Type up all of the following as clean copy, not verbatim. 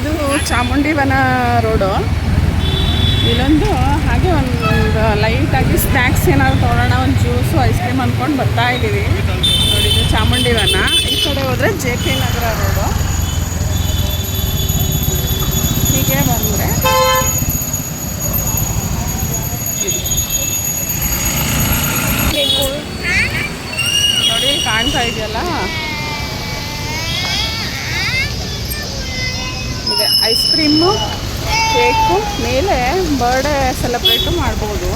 ಇದು ಚಾಮುಂಡಿವನ ರೋಡು. ಇಲ್ಲೊಂದು ಹಾಗೆ ಒಂದು ಲೈಟಾಗಿ ಸ್ನ್ಯಾಕ್ಸ್ ಏನಾದ್ರು ತೊಗೊಳ್ಳೋಣ, ಒಂದು ಜ್ಯೂಸು ಐಸ್ ಕ್ರೀಮ್ ಅಂದ್ಕೊಂಡು ಬರ್ತಾ ಇದ್ದೀವಿ. ನೋಡಿ, ಇದು ಚಾಮುಂಡಿವನ. ಈ ಕಡೆ ಹೋದರೆ ಜೆ ಪಿ ನಗರ ರೋಡು. ಹೀಗೆ ಬಂದರೆ ನೋಡಿ, ಕಾಣ್ತಾ ಇದೆಯಲ್ಲ, ಇದೆ ಐಸ್ ಕ್ರೀಮು, ಕೇಕು, ಮೇಲೆ ಬರ್ಡೇ ಸೆಲೆಬ್ರೇಟು ಮಾಡ್ಬೋದು.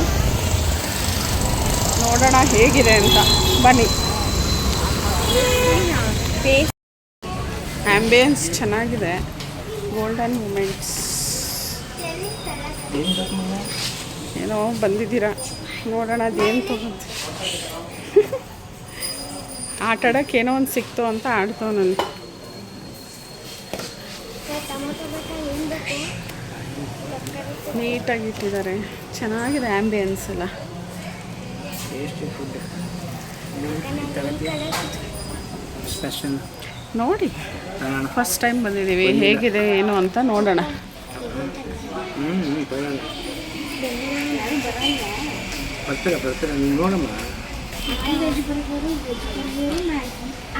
ನೋಡೋಣ ಹೇಗಿದೆ ಅಂತ, ಬನ್ನಿ. ಆ್ಯಂಬಿಯನ್ಸ್ ಚೆನ್ನಾಗಿದೆ. Golden moments. ಏನೋ ಬಂದಿದ್ದೀರಾ, ನೋಡೋಣ ಅದೇನು ತಗೊಂಡು. ಆಟಾಡೋಕ್ಕೆ ಏನೋ ಒಂದು ಸಿಕ್ತು ಅಂತ ಆಡ್ತವ ನನಗೆ. ನೀಟಾಗಿ ಇಟ್ಟಿದ್ದಾರೆ, ಚೆನ್ನಾಗಿದೆ ಆ್ಯಂಬಿಯನ್ಸ್ ಎಲ್ಲ. ನೋಡಿ, ಫಸ್ಟ್ ಟೈಮ್ ಬಂದಿದ್ದೀವಿ, ಹೇಗಿದೆ ಏನು ಅಂತ ನೋಡೋಣ. ನೋಡಮ್ಮ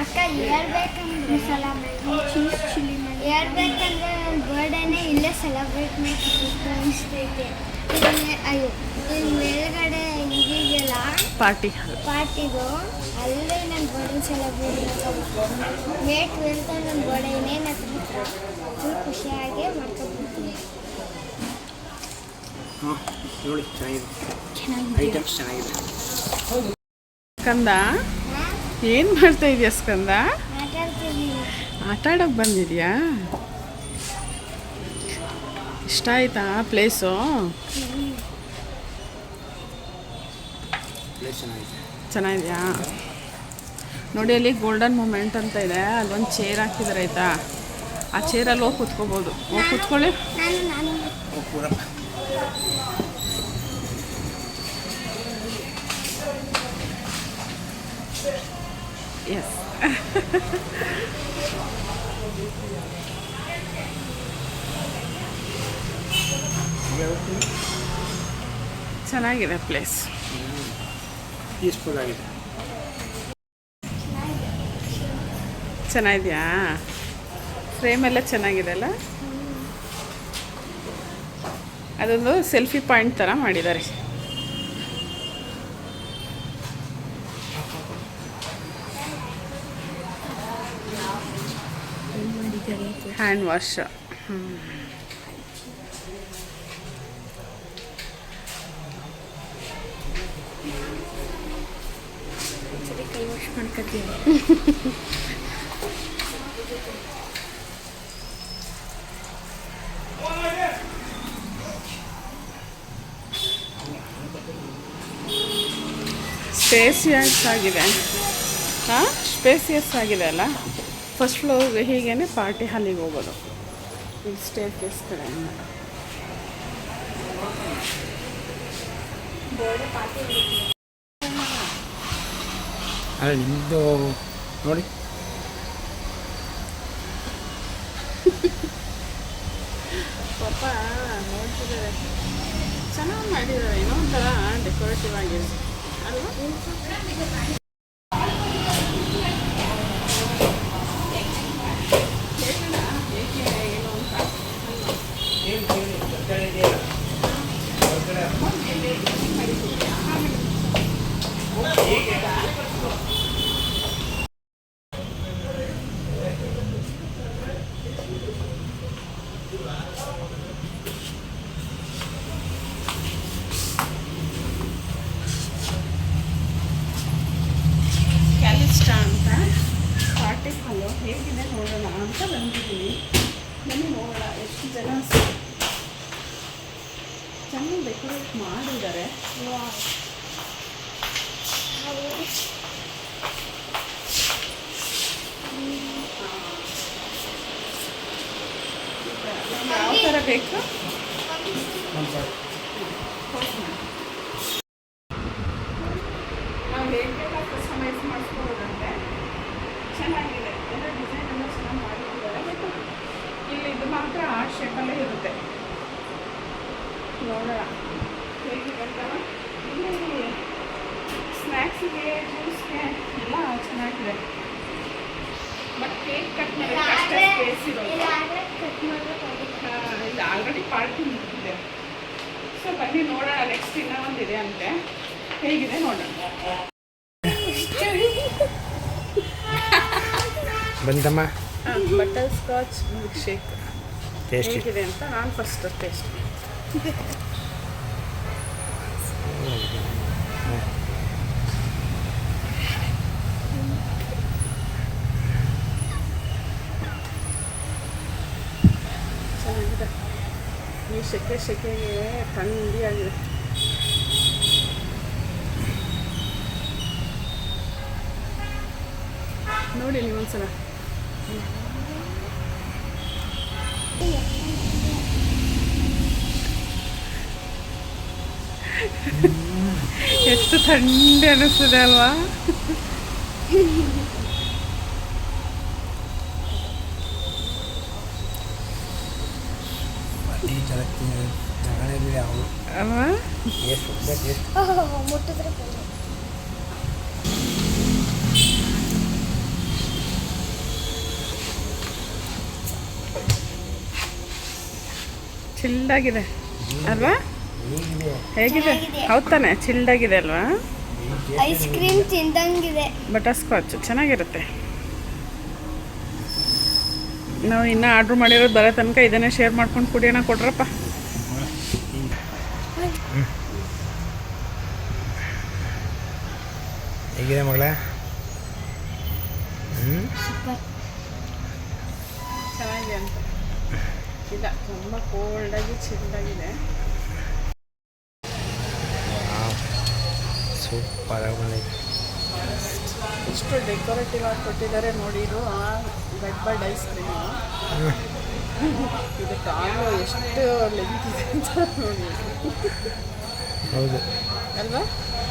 ಅಕ್ಕ ಹೇಳ್ಬೇಕಂದ್ರೆ ಬರ್ಡೇನೆ ಇಲ್ಲೇ ಸೆಲೆಬ್ರೇಟ್ ಮಾಡ್ತಿದ್ದೆ. ಅಯ್ಯೋ, ಇಲ್ಲಿ ಮೇಲ್ಗಡೆ ಇದೆಯಲ್ಲ ಪಾರ್ಟಿದು, ಅಲ್ಲೇ ನನ್ನ ಬರ್ಡೇ ಸೆಲೆಬ್ರೇಟ್ ಮಾಡ್ಕೊಬೇಕು. ಮೇ 12 ನನ್ನ ಬರ್ಡೇ ಇನ್ನೇನು ಹತ್ರ ಫುಲ್ ಖುಷಿಯಾಗಿ ಮಾಡ್ಕೊಬಿಡ್ತೀನಿ. ನೋಡಿ, ಚೆನ್ನಾಗಿದೆ, ಐಟಮ್ಸ್ ಚೆನ್ನಾಗಿದೆ. ಸ್ಕಂದ, ಏನು ಮಾಡ್ತಾ ಇದೆಯಾ ಸ್ಕಂದ? ಆಟ ಆಡೋಕ್ಕೆ ಬಂದಿದ್ಯಾ? ಇಷ್ಟ ಆಯ್ತಾ ಪ್ಲೇಸು? ಚೆನ್ನಾಗಿದೆಯಾ? ನೋಡಿ, ಅಲ್ಲಿ ಗೋಲ್ಡನ್ ಮೂಮೆಂಟ್ ಅಂತ ಇದೆ, ಅಲ್ಲೊಂದು ಚೇರ್ ಹಾಕಿದ್ದಾರೆ ಆಯಿತಾ. ಆ ಚೇರಲ್ಲಿ ಹೋಗಿ ಕೂತ್ಕೋಬೋದು. ಹೋಗಿ ಕೂತ್ಕೊಳ್ಳಿ. ಎಸ್. ಚೆನ್ನಾಗಿದೆ ಪ್ಲೇಸ್, ಪೀಸ್ಫುಲ್ ಆಗಿದೆ. ಚೆನ್ನಾಗಿದೆಯಾ? ಫ್ರೇಮ್ ಎಲ್ಲ ಚೆನ್ನಾಗಿದೆ ಅಲ್ಲ? ಅದೊಂದು ಸೆಲ್ಫಿ ಪಾಯಿಂಟ್ ಥರ ಮಾಡಿದ್ದಾರೆ. Hand wash. ಕೈ ವಾಶ್ ಮಾಡ್ಕೊತೀವಿ. ಸ್ಪೇಸಿಯಸ್ ಆಗಿದೆ. ಹಾಂ, ಸ್ಪೇಸಿಯಸ್ ಆಗಿದೆ ಅಲ್ಲ. ಫಸ್ಟ್ ಫ್ಲೋರ್ಗೆ ಹೀಗೇ ಪಾರ್ಟಿ ಹಾಲಿಗೆ ಹೋಗೋದು. ಇಲ್ಲಿ ಸ್ಟೇರ್ ಕೇಸ್ ಕಡೆಯಿಂದ ಅಲ್ಲ, ನಿಮ್ಮದು ನೋಡಿ. ಪಾಪ ನೋಡ್ತಿದ್ದಾರೆ, ಚೆನ್ನಾಗಿ ಮಾಡಿದ್ದಾರೆ. ಏನೋ ಒಂಥರ ಡೆಕೋರೇಟಿವ್ ಆಗಿದೆ ಅಲ್ವಾ? ಕ್ಯಾಲಿಸ್ಟಾ ಅಂತ ಪಾರ್ಟಿ ಹಾಲು ಹೇಗಿದೆ ನೋಡೋಣ ಅಂತ ಬಂದಿದ್ದೀನಿ. ಬನ್ನಿ ನೋಡೋಣ ಎಷ್ಟು ಜನ ಚೆನ್ನಾಗಿ ಡೆಕೋರೇಟ್ ಮಾಡಿದ್ದಾರೆ. ಯಾವ ಥರ ಬೇಕು? ನಾವು ಹೇಗೆ ಬೇಕಾದ್ರೆ ಕಸ್ಟಮೈಸ್ ಮಾಡಿಸ್ಕೊಳ್ಳೋದಂತೆ. ಚೆನ್ನಾಗಿದೆ, ಎಲ್ಲ ಡಿಸೈನ್ ಎಲ್ಲ ಚೆನ್ನಾಗಿ ಮಾಡಿದ್ದಾರೆ. ಇಲ್ಲಿದು ಇದು ಮಾತ್ರ ಆ ಶೇಪಲ್ಲೇ ಇರುತ್ತೆ. ನೋಡೋಣ ಹೇಗಿದೆ ಅಂತ. ಇಲ್ಲಿ ಸ್ನ್ಯಾಕ್ಸಿಗೆ ಜ್ಯೂಸ್ಗೆ ಎಲ್ಲ ಚೆನ್ನಾಗಿದೆ. ಬಟ್ ಕೇಕ್ ಕಟ್ ಮಾಡೋಕ್ಕೆ ಅಷ್ಟೇ ಸ್ಪೇಸ್ ಇರೋದು. ಇದು ಆಲ್ರೆಡಿ ಪಾರ್ಟಿ ಮುಗಿದಿದೆ. ಸೊ ಬನ್ನಿ ನೋಡೋಣ. ನೆಕ್ಸ್ಟ್ ಇನ್ನೂ ಒಂದಿದೆ ಅಂತೆ. ಹೇಗಿದೆ ನೋಡೋಣ. ಬಂತಮ್ಮ butterscotch milk shake tasty. ಹೇಗಿದೆ ಅಂತ ನಾನು ಫಸ್ಟ್ ಟೇಸ್ಟ್. ಚೆನ್ನಾಗಿದೆ. ಈ ಸೆಕೆಗೆ ಥಂಡಿಯಾಗಿದೆ. ನೋಡಿ ನೀವು ಒಂದ್ಸಲ. ಎಷ್ಟು ಥಂಡಿ ಅನ್ನಿಸ್ತದೆ ಅಲ್ವಾ? ಅಲ್ವಾ? ಮುಟ್ಟಿದ್ರೆ ಚಿಲ್ಡಾಗಿದೆ ಅಲ್ವಾ? ಹೇಗಿದೆ? ಹೌದು ತಾನೆ, ಚಿಲ್ಡಾಗಿದೆ ಅಲ್ವಾ? ಐಸ್ ಕ್ರೀಮ್ ತಿಂದಂಗಿದೆ. ಬಟರ್ ಸ್ಕಾಚ್ ಚೆನ್ನಾಗಿರುತ್ತೆ. ನಾವು ಇನ್ನೂ ಆರ್ಡ್ರ್ ಮಾಡಿರೋದು ಬರೋ ತನಕ ಇದನ್ನೇ ಶೇರ್ ಮಾಡ್ಕೊಂಡು ಕುಡಿಯೋಣ. ಕೊಡ್ರಪ್ಪ. ಹೇಗಿದೆ ಮಗಳ? ಚೆನ್ನಾಗಿದೆ ಅಂತ. ಇಲ್ಲ, ತುಂಬ ಕೋಲ್ಡಾಗಿ ಚಿಲ್ಡಾಗಿದೆ. ಸೂಪರ್ ಆಗಿ ಎಷ್ಟು ಡೆಕೋರೇಟಿವ್ ಆಗಿ ಕೊಟ್ಟಿದ್ದಾರೆ ನೋಡಿ. ಇದು ರೆಡ್ ಬರ್ಡ್ ಐಸ್ ಕ್ರೀಮು. ಇದು ಕಾಲು ಎಷ್ಟು ಲೆಂತ್ ಇದೆ ಅಂತ ನೋಡಿ. ಹೌದು ಅಲ್ವಾ?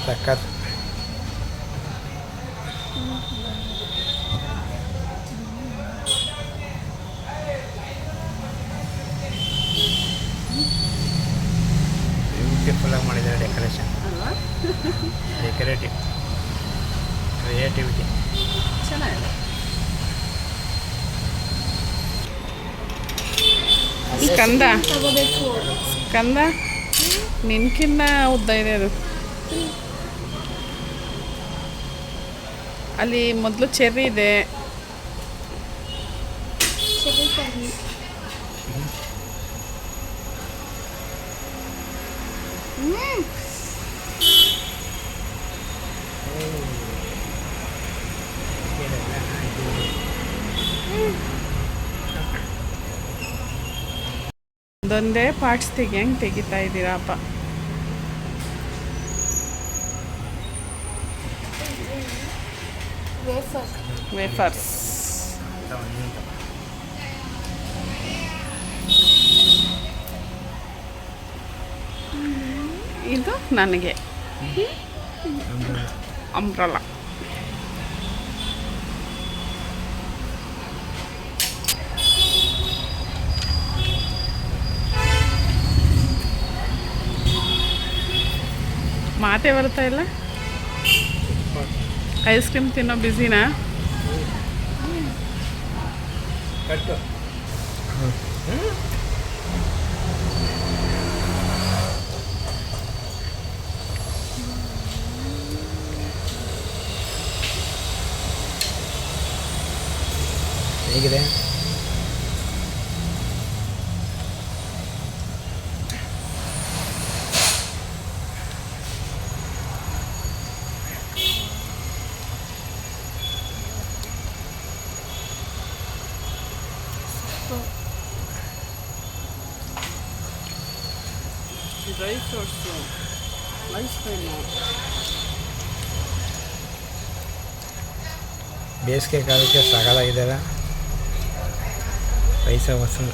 ಸಖತ್. ಬ್ಯೂಟಿಫುಲ್ ಆಗಿ ಮಾಡಿದ್ದಾರೆ ಡೆಕೋರೇಷನ್ ಅಲ್ವಾ? ಡೆಕೋರೇಟಿವ್ ಕ್ರಿಯೇಟಿವಿಟಿ ಚೆನ್ನಾಗಿದೆ. ಕಂದ ತಗೋಬೇಕು. ಕಂದ ನಿನ್ಕಿನ್ನ ಉದ್ದ ಇದೆ ಅದು. ಅಲ್ಲಿ ಮೊದಲು ಚೆರ್ರಿ ಇದೆ. ಸರಿ ಸರಿ. ಒಂದೊಂದೇ ಪಾರ್ಟ್ಸ್ ಹೆಂಗೆ ತೆಗಿತಾ ಇದ್ದೀರಪ್ಪ. ವೇಫರ್ಸ್ ಇದು ನನಗೆ ಅಂಬ್ರಲ್ಲ. ಮಾತೇ ಬರ್ತಾ ಇಲ್ಲ. ಐಸ್ ಕ್ರೀಮ್ ತಿನ್ನೋ ಬಿಸಿನಾ? ಕಟ್ಟು ಹೇಗಿದೆ? Dry fruits, ice cream. ಬೇಸಿಗೆ ಕಾಲಕ್ಕೆ ಸಾಕಾಗಿದೆಯಲ್ಲ. ಪೈಸಾ ವಸೂಲು.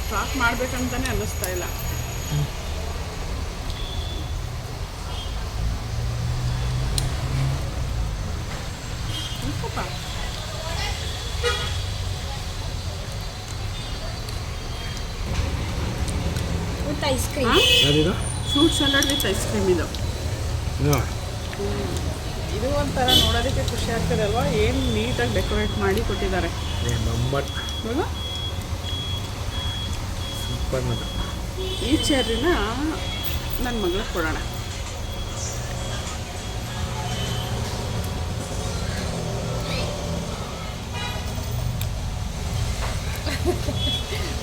ಸ್ಟಾಕ್ ಮಾಡಬೇಕಂತಲೇ ಅನ್ನಿಸ್ತಾ ಇಲ್ಲ. Ice cream. ಯಾವ್ದಿದು fruit salad with ice cream ಇದು. ಇದು ಇದು ಒಂಥರ ನೋಡೋದಕ್ಕೆ ಖುಷಿ ಆಗ್ತದೆ ಅಲ್ವಾ, ಏನು ನೀಟಾಗಿ ಡೆಕೋರೇಟ್ ಮಾಡಿ ಕೊಟ್ಟಿದ್ದಾರೆ. ನಂಬರ್ ಇವಾಗ ಸೂಪರ್ ಮಗ. ಈ ಚೆರ್ರಿನ ನನ್ನ ಮಗಳಿಗೆ ಕೊಡೋಣ.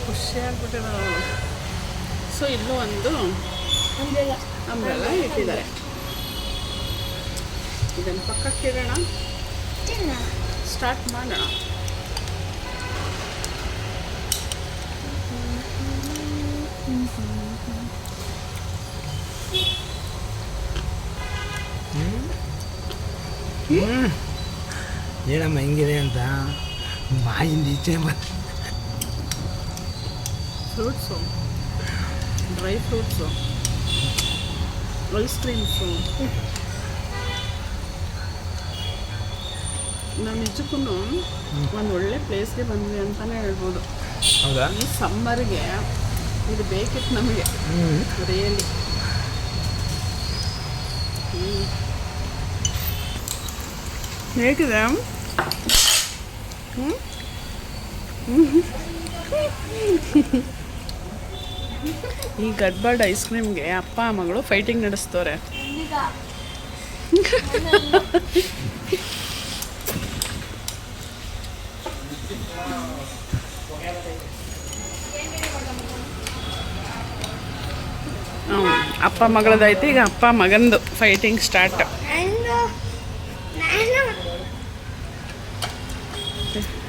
ಖುಷಿ ಆಗ್ಬಿಟ್ಟಿದೆ. ಸೊ ಇಲ್ಲೂ ಒಂದು ಅಂಬ್ರೆಲ್ಲ ಇಟ್ಟಿದ್ದಾರೆ. ಇದನ್ನು ಪಕ್ಕಕ್ಕೆ ಇಡೋಣ, ಸ್ಟಾರ್ಟ್ ಮಾಡೋಣ. ಏನಮ್ಮ ಹೆಂಗಿದೆ ಅಂತ ಬಾಯಿಂದ ಈಚೆ fruits, dry fruits, ice creams. ನಾವು ನಿಜಕ್ಕೂ ಒಂದು ಒಳ್ಳೆ ಪ್ಲೇಸ್ಗೆ ಬಂದ್ವಿ ಅಂತಲೇ ಹೇಳ್ಬೋದು. ಹೌದಾ? ಈ ಸಮ್ಮರ್ಗೆ ಇದು ಬೇಕಿತ್ತು ನಮಗೆ ರಿಯಲಿ. ಹೇಗಿದೆ? ಈ ಗಡ್ಬಡ್ ಐಸ್ ಕ್ರೀಮ್ಗೆ ಅಪ್ಪ ಮಗಳು ಫೈಟಿಂಗ್ ನಡೆಸ್ತವ್ರೆ. ಅಪ್ಪ ಮಗಳದೈತಿ, ಈಗ ಅಪ್ಪ ಮಗಂದು ಫೈಟಿಂಗ್ ಸ್ಟಾರ್ಟ್.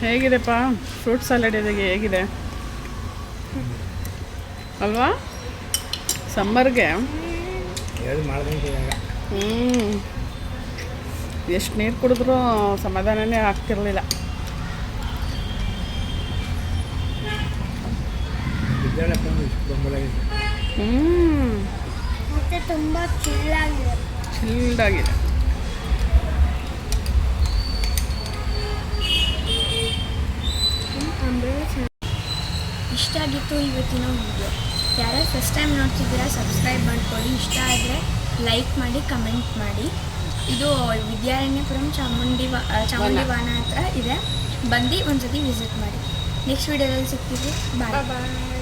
ಹೇಗಿದೆಪ್ಪ ಫ್ರೂಟ್ ಸಲಾಡ್? ಇದಕ್ಕೆ ಹೇಗಿದೆ ಅಲ್ವಾ? ಸಮ್ಮರ್ಗೆ ಎಷ್ಟು ನೀರು ಕುಡಿದ್ರೂ ಸಮಾಧಾನನೇ ಆಗ್ತಿರ್ಲಿಲ್ಲ. ಮತ್ತೆ ತುಂಬ ಚಿಲ್ಲಾಗಿದೆ. ಚಿಲ್ಡಾಗಿದೆ. ಇಷ್ಟ ಆಗಿತ್ತು ಇವತ್ತಿನ ವಿಡಿಯೋ. ಯಾರು ಫಸ್ಟ್ ಟೈಮ್ ನೋಡ್ತಿದ್ದೀರಾ ಸಬ್ಸ್ಕ್ರೈಬ್ ಮಾಡ್ಕೊಳ್ಳಿ. ಇಷ್ಟ ಆದರೆ ಲೈಕ್ ಮಾಡಿ, ಕಮೆಂಟ್ ಮಾಡಿ. ಇದು ವಿದ್ಯಾರಣ್ಯಪುರಂ ಚಾಮುಂಡಿ ವಾನ ಹತ್ರ ಇದೆ. ಬಂದು ಒಂದ್ಸತಿ ವಿಸಿಟ್ ಮಾಡಿ. ನೆಕ್ಸ್ಟ್ ವಿಡಿಯೋದಲ್ಲಿ ಸಿಗ್ತೀವಿ. ಬಾಯ್ ಬಾಯ್.